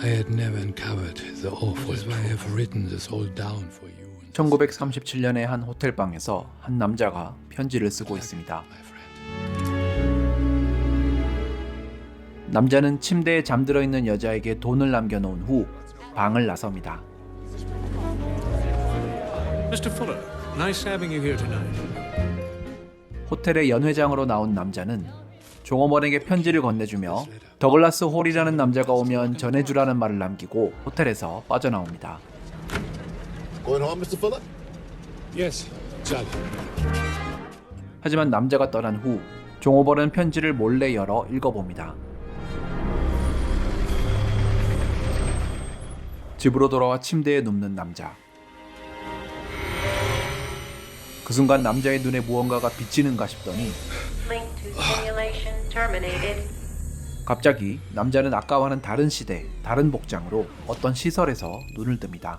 I had never uncovered the awful truth. I have written this all down for you. 1937년의 한 호텔방에서 한 남자가 편지를 쓰고 있습니다. 남자는 침대에 잠들어 있는 여자에게 돈을 남겨놓은 후 방을 나섭니다. Mr. Fuller, nice having you here tonight. 호텔의 연회장으로 나온 남자는 종업원에게 편지를 건네주며 더글라스 홀이라는 남자가 오면 전해주라는 말을 남기고 호텔에서 빠져나옵니다. Going home, Mr. Fuller? Yes, Charlie. 하지만 남자가 떠난 후 종업원은 편지를 몰래 열어 읽어봅니다. 집으로 돌아와 침대에 눕는 남자. 그 순간 남자의 눈에 무언가가 비치는가 싶더니 갑자기 남자는 아까와는 다른 시대, 다른 복장으로 어떤 시설에서 눈을 뜹니다.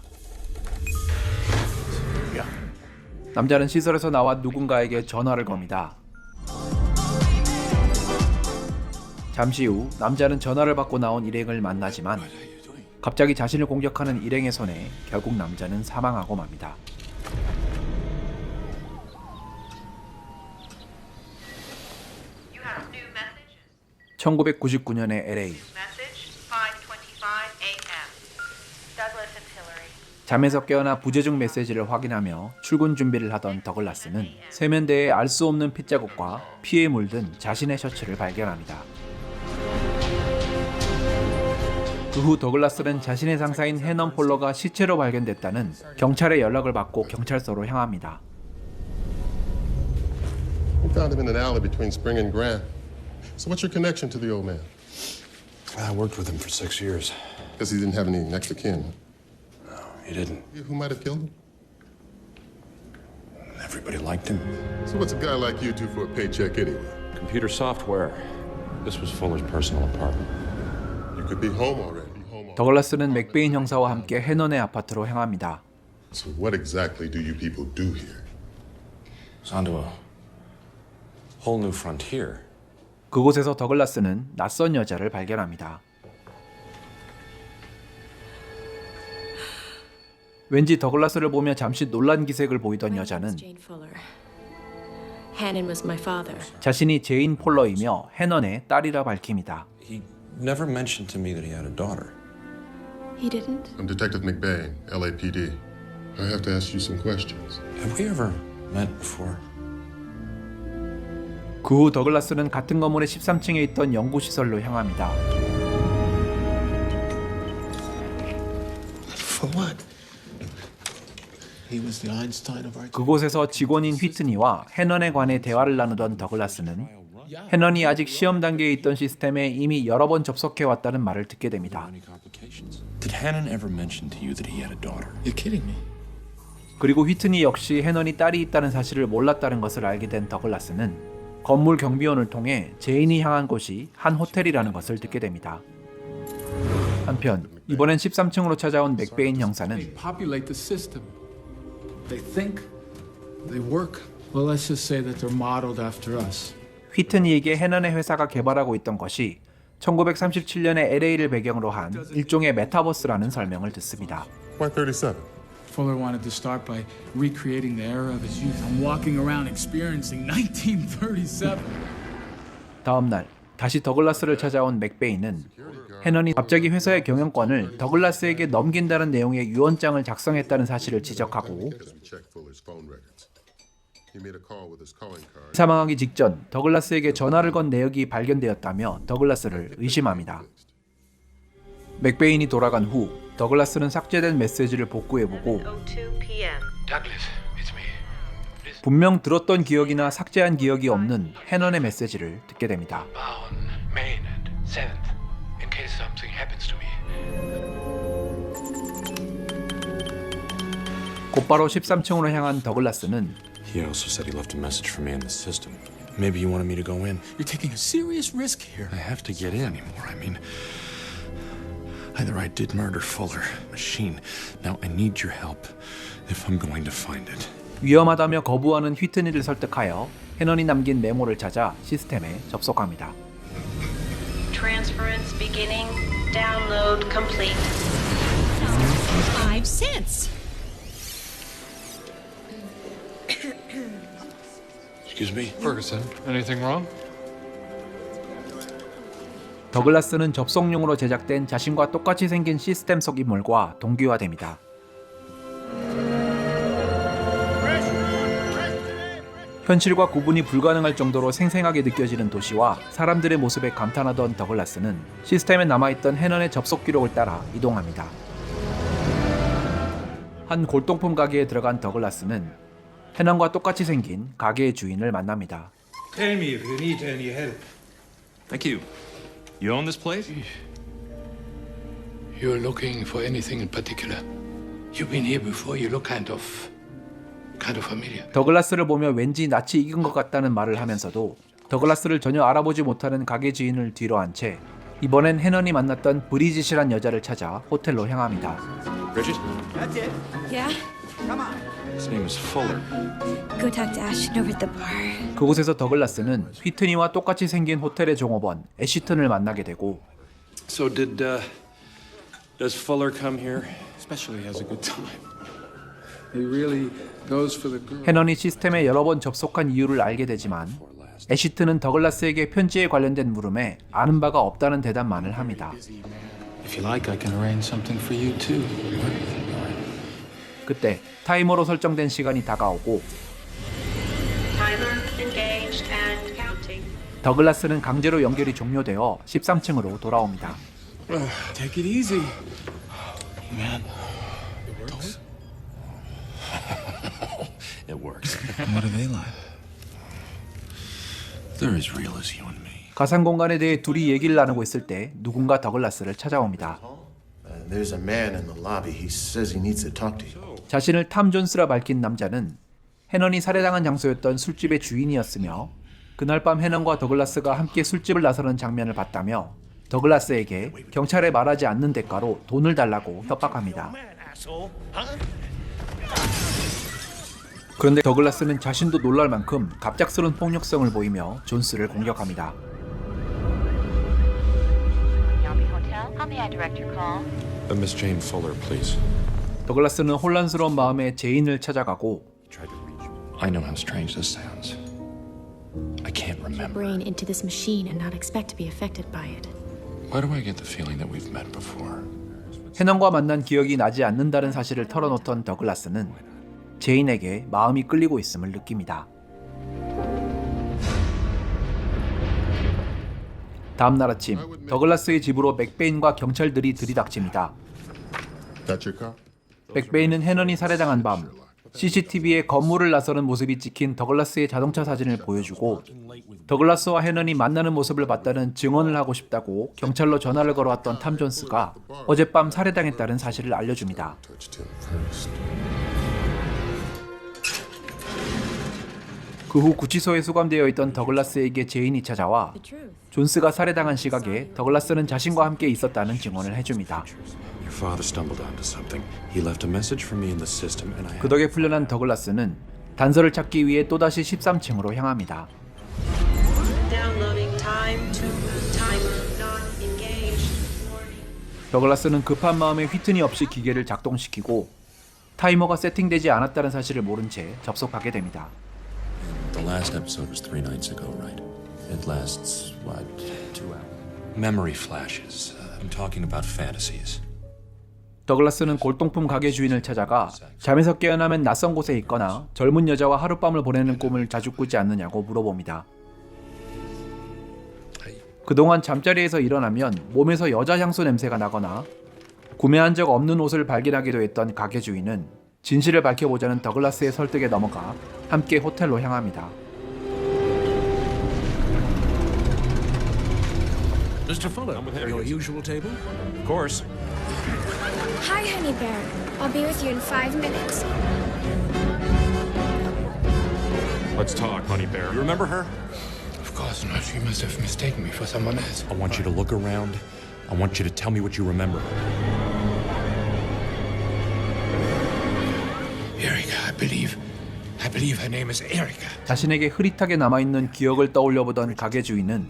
남자는 시설에서 나와 누군가에게 전화를 겁니다. 잠시 후 남자는 전화를 받고 나온 일행을 만나지만 갑자기 자신을 공격하는 일행의 손에 결국 남자는 사망하고 맙니다. (1999년의) LA. 잠에서 깨어나 부재중 메시지를 확인하며 출근 준비를 하던 더글라스는 세면대에 알 수 없는 핏자국과 피에 물든 자신의 셔츠를 발견합니다. 그 후 더글라스는 자신의 상사인 해넌 폴러가 시체로 발견됐다는 경찰의 연락을 받고 경찰서로 향합니다. We found him in an alley between Spring and Grant. So what's your connection to the old man? I worked with him for 6 years. Guess he didn't have any next of kin. No, he didn't. Who might have killed him? Everybody liked him. So what's a guy like you do for a paycheck anyway? Computer software. This was Fuller's personal apartment. You could be home already. 더글라스는 맥베인 형사와 함께 해넌의 아파트로 향합니다. So what exactly do you people do here? It's onto a whole new frontier. 그곳에서 더글라스는 낯선 여자를 발견합니다. 왠지 더글라스를 보며 잠시 놀란 기색을 보이던 여자는 자신이 제인 폴러이며 해넌의 딸이라 밝힙니다. He never mentioned to me that he had a daughter. He didn't? I'm Detective McBain, LAPD. I have to ask you some questions. Have we ever met before? 그 후 더글라스는 같은 건물의 13층에 있던 연구시설로 향합니다. For what? He was the Einstein of our 그곳에서 직원인 휘트니와 해넌에 관해 대화를 나누던 더글라스는 해넌이 아직 시험 단계에 있던 시스템에 이미 여러 번 접속해왔다는 말을 듣게 됩니다. Did Hannon ever mention to you that he had a daughter? You're kidding me. 그리고 휘트니 역시 해넌이 딸이 있다는 사실을 몰랐다는 것을 알게 된 더글라스는 건물 경비원을 통해 제인이 향한 곳이 한 호텔이라는 것을 듣게 됩니다. 한편 이번엔 13층으로 찾아온 맥베인 형사는 Populate the system. They think, they work. Well, let's just say that they're modeled after us. 휘트니에게 해넌의 회사가 개발하고 있던 것이 1937년의 LA를 배경으로 한 일종의 메타버스라는 설명을 듣습니다. Why 37? Fuller wanted to start by recreating the era of his youth. I'm walking around experiencing 1937. 다음 날 다시 더글라스를 찾아온 맥베인은 해넌이 갑자기 회사의 경영권을 더글라스에게 넘긴다는 내용의 유언장을 작성했다는 사실을 지적하고 사망하기 직전 더글라스에게 전화를 건 내역이 발견되었다며 더글라스를 의심합니다. 맥베인이 돌아간 후 더글라스는 삭제된 메시지를 복구해보고 분명 들었던 기억이나 삭제한 기억이 없는 해넌의 메시지를 듣게 됩니다. 곧바로 13층으로 향한 더글라스는 He also said he left a message for me in the system. Maybe you wanted me to go in. You're taking a serious risk here. I have to get in anymore. I mean, either I did murder Fuller, machine. Now I need your help if I'm going to find it. 위험하다며 거부하는 휘트니를 설득하여 해넌이 남긴 메모를 찾아 시스템에 접속합니다. Transference beginning Download complete. 5 cents. Excuse me? Ferguson, anything wrong? 더글라스는 접속용으로 제작된 자신과 똑같이 생긴 시스템 속 인물과 동기화됩니다. 현실과 구분이 불가능할 정도로 생생하게 느껴지는 도시와 사람들의 모습에 감탄하던 더글라스는 시스템에 남아있던 해넌의 접속 기록을 따라 이동합니다. 한 골동품 가게에 들어간 더글라스는 해넌과 똑같이 생긴 가게의 주인을 만납니다. Tell me if you need any help. Thank you. You own this place? You're looking for anything in particular? You've been here before. You look kind of familiar. 더글라스를 보며 왠지 낯이 익은 것 같다는 말을 하면서도 더글라스를 전혀 알아보지 못하는 가게 주인을 뒤로 한 채 이번엔 해넌이 만났던 브리짓이란 여자를 찾아 호텔로 향합니다. Bridget? That's it. Yeah? Come on. His name is Fuller. Go talk to Ashton over at the bar. 그곳에서 더글라스는 휘트니와 똑같이 생긴 호텔의 종업원 애쉬턴을 만나게 되고 So does Fuller come here? Especially has a good time. He really goes for the girl. 해넌이 시스템에 여러 번 접속한 이유를 알게 되지만 애쉬튼은 더글라스에게 편지에 관련된 물음에 아는 바가 없다는 대답만을 합니다. If you like, I can arrange something for you too. 그때 타이머로 설정된 시간이 다가오고 Timer engaged and counting. 더글라스는 강제로 연결이 종료되어 13층으로 돌아옵니다. Take it easy. Man. It works. What are they like? They're as real as you and me. 가상 공간에 대해 둘이 얘기를 나누고 있을 때 누군가 더글라스를 찾아옵니다. There's a man in the lobby. He says he needs to talk to you. 자신을 탐 존스라 밝힌 남자는 해넌이 살해당한 장소였던 술집의 주인이었으며 그날 밤 해넌과 더글라스가 함께 술집을 나서는 장면을 봤다며 더글라스에게 경찰에 말하지 않는 대가로 돈을 달라고 협박합니다. 그런데 더글라스는 자신도 놀랄 만큼 갑작스러운 폭력성을 보이며 존스를 공격합니다. Miss Jane Fuller, please. 더글라스는 혼란스러운 마음에 제인을 찾아가고 I know how strange this sounds. I can't remember. Brain into this machine and not expect to be affected by it. Why do I get the feeling that we've met before? 해넌과 만난 기억이 나지 않는다는 사실을 털어놓던 더글라스는 제인에게 마음이 끌리고 있음을 느낍니다. 다음날 아침 더글라스의 집으로 맥베인과 경찰들이 들이닥칩니다. That's your car? 맥베인은 해넌이 살해당한 밤 CCTV에 건물을 나서는 모습이 찍힌 더글라스의 자동차 사진을 보여주고 더글라스와 해넌이 만나는 모습을 봤다는 증언을 하고 싶다고 경찰로 전화를 걸어왔던 탐 존스가 어젯밤 살해당했다는 사실을 알려줍니다. 그 후 구치소에 수감되어 있던 더글라스에게 제인이 찾아와 존스가 살해당한 시각에 더글라스는 자신과 함께 있었다는 증언을 해줍니다. Your father stumbled onto something. He left a message for me in the system, and I. 그 덕에 풀려난 더글라스는 단서를 찾기 위해 또다시 13층으로 향합니다. Downloading time to timer not engaged. Warning. 더글라스는 급한 마음에 휘트니 없이 기계를 작동시키고 타이머가 세팅되지 않았다는 사실을 모른 채 접속하게 됩니다. The last episode was 3 nights ago, right? It lasts what? 2 hours. Memory flashes. I'm talking about fantasies. 더글라스는 골동품 가게 주인을 찾아가 잠에서 깨어나면 낯선 곳에 있거나 젊은 여자와 하룻밤을 보내는 꿈을 자주 꾸지 않느냐고 물어봅니다. 그동안 잠자리에서 일어나면 몸에서 여자 향수 냄새가 나거나 구매한 적 없는 옷을 발견하기도 했던 가게 주인은 진실을 밝혀보자는 더글라스의 설득에 넘어가 함께 호텔로 향합니다. Mr. Fuller, your usual table? Of course. Hi, Honey Bear. I'll be with you in 5 minutes. Let's talk, Honey Bear. You remember her? Of course not. You must have mistaken me for someone else. I want you to look around. I want you to tell me what you remember. Erica, I believe her name is Erica. 자신에게 흐릿하게 남아있는 기억을 떠올려보던 가게 주인은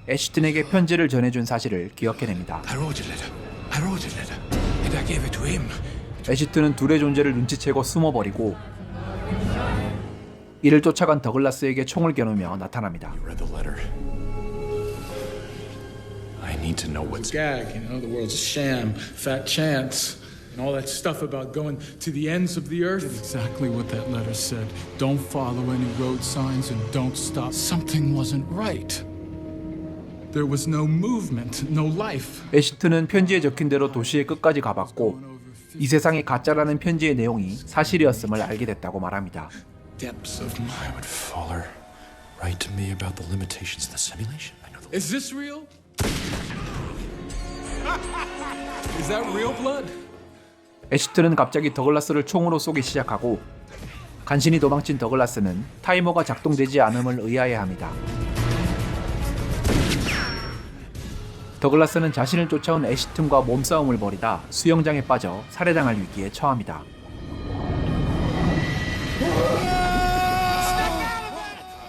애쉬튼에게 편지를 전해준 사실을 기억해냅니다. I wrote a letter. I wrote a letter. And I gave it to him. 애쉬튼은 둘의 존재를 눈치채고 숨어버리고 이를 쫓아간 더글라스에게 총을 겨누며 나타납니다. Read the letter. I need to know what's. Gag, you know, the world's a sham, fat chance, and all that stuff about going to the ends of the earth. Exactly what that letter said. Don't follow any road signs and don't stop. Something wasn't right. There was no movement, no life. 애쉬튼은 편지에 적힌 대로 도시의 끝까지 가봤고 이 세상에 가짜라는 편지의 내용이 사실이었음을 알게 됐다고 말합니다. Depths of my... Why would Fuller write to me about the limitations of the simulation? I know the. Is this real? Is that real blood? 애쉬튼은 갑자기 더글라스를 총으로 쏘기 시작하고 간신히 도망친 더글라스는 타이머가 작동되지 않음을 의아해합니다. 더글라스는 자신을 쫓아온 애쉬튼과 몸싸움을 벌이다 수영장에 빠져 살해당할 위기에 처합니다.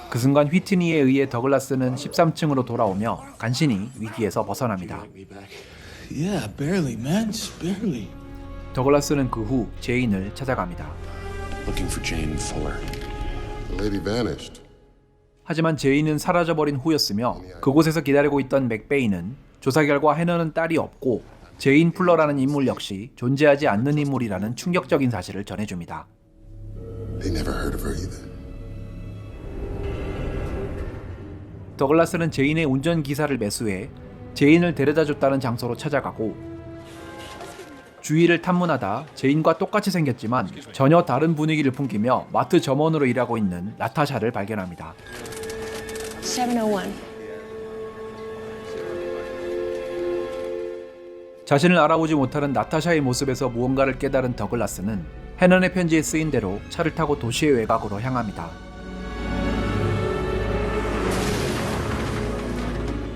그 순간 휘트니에 의해 더글라스는 13층으로 돌아오며 간신히 위기에서 벗어납니다. Yeah, barely, man. Just barely. 더글라스는 그 후 제인을 찾아갑니다. Looking for Jane Fuller. The lady vanished. 하지만 제인은 사라져버린 후였으며 그곳에서 기다리고 있던 맥베인은 조사 결과 해너는 딸이 없고 제인 풀러라는 인물 역시 존재하지 않는 인물이라는 충격적인 사실을 전해줍니다. They never heard of her either. 더글라스는 제인의 운전기사를 매수해 제인을 데려다줬다는 장소로 찾아가고 주위를 탐문하다 제인과 똑같이 생겼지만 전혀 다른 분위기를 풍기며 마트 점원으로 일하고 있는 나타샤를 발견합니다. 701. 자신을 알아보지 못하는 나타샤의 모습에서 무언가를 깨달은 더글라스는 해넌의 편지에 쓰인 대로 차를 타고 도시의 외곽으로 향합니다.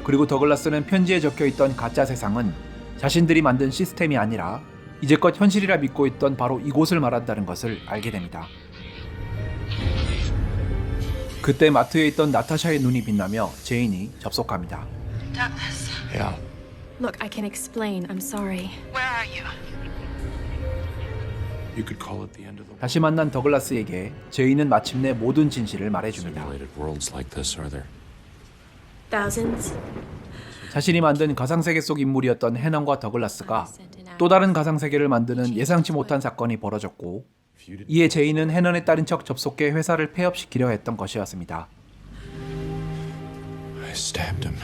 그리고 더글라스는 편지에 적혀있던 가짜 세상은 자신들이 만든 시스템이 아니라 이제껏 현실이라 믿고 있던 바로 이곳을 말한다는 것을 알게 됩니다. 그때 마트에 있던 나타샤의 눈이 빛나며 제인이 접속합니다. Douglas, Yeah. Look, I can explain. I'm sorry. where are you? You could call it the end of the 다시 만난 더글라스에게 제인은 마침내 모든 진실을 말해줍니다. simulated worlds like this, are there? Thousands? 자신이 만든 가상세계 속 인물이었던 해넌과 더글라스가 또 다른 가상세계를 만드는 예상치 못한 사건이 벌어졌고 이에 제인은 해넌의 딸인 척 접속해 회사를 폐업시키려 했던 것이었습니다. I stabbed him.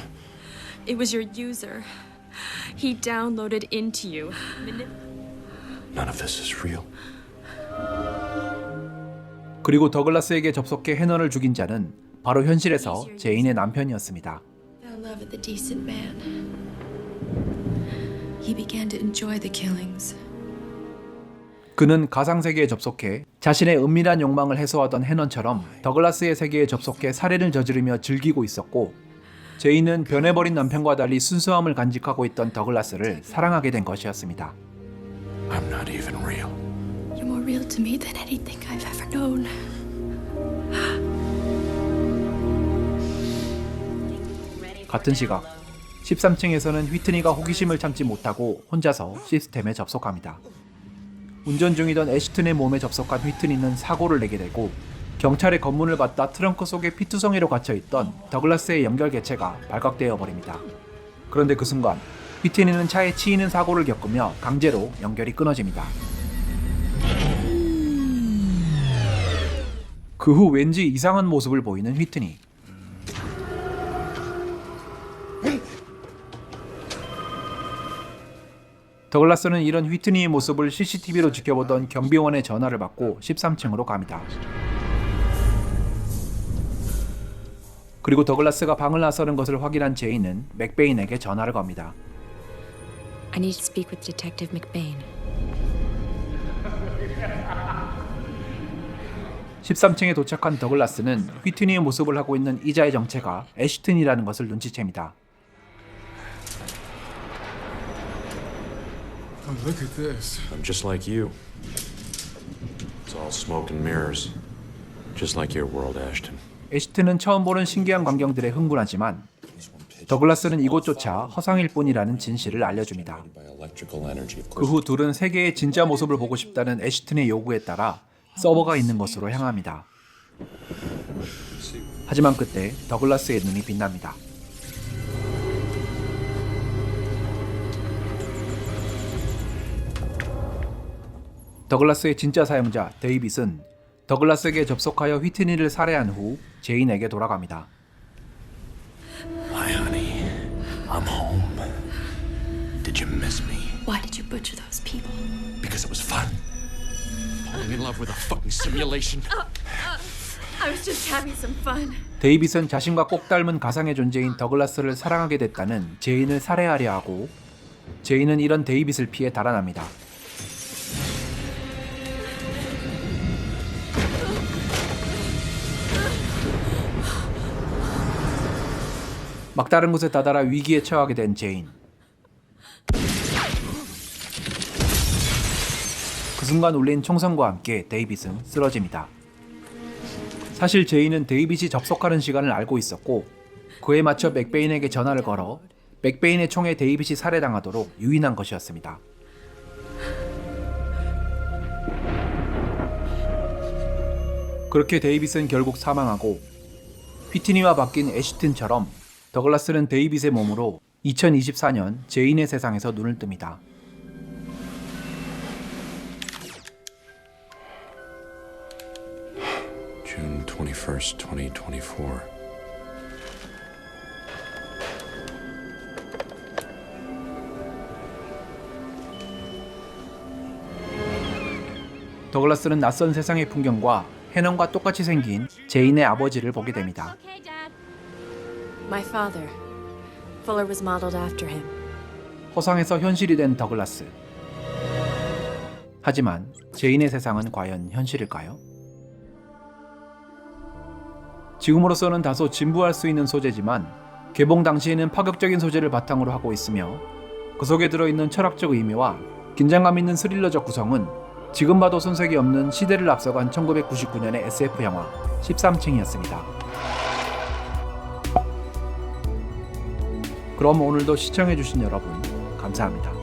It was your user. He downloaded into you. None of this is real. 그리고 더글라스에게 접속해 해넌을 죽인 자는 바로 현실에서 제인의 남편이었습니다. Found love with a decent man. He began to enjoy the killings. 그는 가상세계에 접속해 자신의 은밀한 욕망을 해소하던 해넌처럼 더글라스의 세계에 접속해 살해를 저지르며 즐기고 있었고 제인은 변해버린 남편과 달리 순수함을 간직하고 있던 더글라스를 사랑하게 된 것이었습니다. I'm not even real. You're more real to me than anything I've ever known. 같은 시각 13층에서는 휘트니가 호기심을 참지 못하고 혼자서 시스템에 접속합니다. 운전 중이던 애쉬튼의 몸에 접속한 휘트니는 사고를 내게 되고 경찰의 검문을 받다 트렁크 속에 피투성이로 갇혀있던 더글라스의 연결 개체가 발각되어 버립니다. 그런데 그 순간 휘트니는 차에 치이는 사고를 겪으며 강제로 연결이 끊어집니다. 그 후 왠지 이상한 모습을 보이는 휘트니. 더글라스는 이런 휘트니의 모습을 CCTV로 지켜보던 경비원의 전화를 받고 13층으로 갑니다. 그리고 더글라스가 방을 나서는 것을 확인한 제인은 맥베인에게 전화를 겁니다. I need to speak with Detective McBain. 13층에 도착한 더글라스는 휘트니의 모습을 하고 있는 이자의 정체가 애쉬튼이라는 것을 눈치챕니다. Oh, look at this. I'm just like you. It's all smoke and mirrors. Just like your world, Ashton. 애쉬튼은 처음 보는 신기한 광경들에 흥분하지만 더글라스는 이곳조차 허상일 뿐이라는 진실을 알려줍니다. 그 후 둘은 세계의 진짜 모습을 보고 싶다는 애쉬튼의 요구에 따라 서버가 있는 곳으로 향합니다. 하지만 그때 더글라스의 눈이 빛납니다. 더글라스의 진짜 사용자 데이빗은 더글라스에게 접속하여 휘트니를 살해한 후 제인에게 돌아갑니다. Hi, honey. I'm home. Did you miss me? Why did you butcher those people? Because it was fun. Falling in love with a fucking simulation. I was just having some fun. 데이빗은 자신과 꼭 닮은 가상의 존재인 더글라스를 사랑하게 됐다는 제인을 살해하려 하고 제인은 이런 데이빗을 피해 달아납니다. 막다른 곳에 다다라 위기에 처하게 된 제인. 그 순간 울린 총성과 함께 데이빗은 쓰러집니다. 사실 제인은 데이빗이 접속하는 시간을 알고 있었고 그에 맞춰 맥베인에게 전화를 걸어 맥베인의 총에 데이빗이 살해당하도록 유인한 것이었습니다. 그렇게 데이빗은 결국 사망하고 휘트니와 바뀐 애쉬튼처럼 더글라스는 데이빗의 몸으로 2024년 제인의 세상에서 눈을 뜹니다. June 21st, 2024. 더글라스는 낯선 세상의 풍경과 해넘과 똑같이 생긴 제인의 아버지를 보게 됩니다. My father. Fuller was modeled after him. 허상에서 현실이 된 더글라스. 하지만 제인의 세상은 과연 현실일까요? 지금으로서는 다소 진부할 수 있는 소재지만 개봉 당시에는 파격적인 소재를 바탕으로 하고 있으며 그 속에 들어있는 철학적 의미와 긴장감 있는 스릴러적 구성은 지금 봐도 손색이 없는 시대를 앞서간 1999년의 SF 영화 13층이었습니다. 그럼 오늘도 시청해주신 여러분 감사합니다.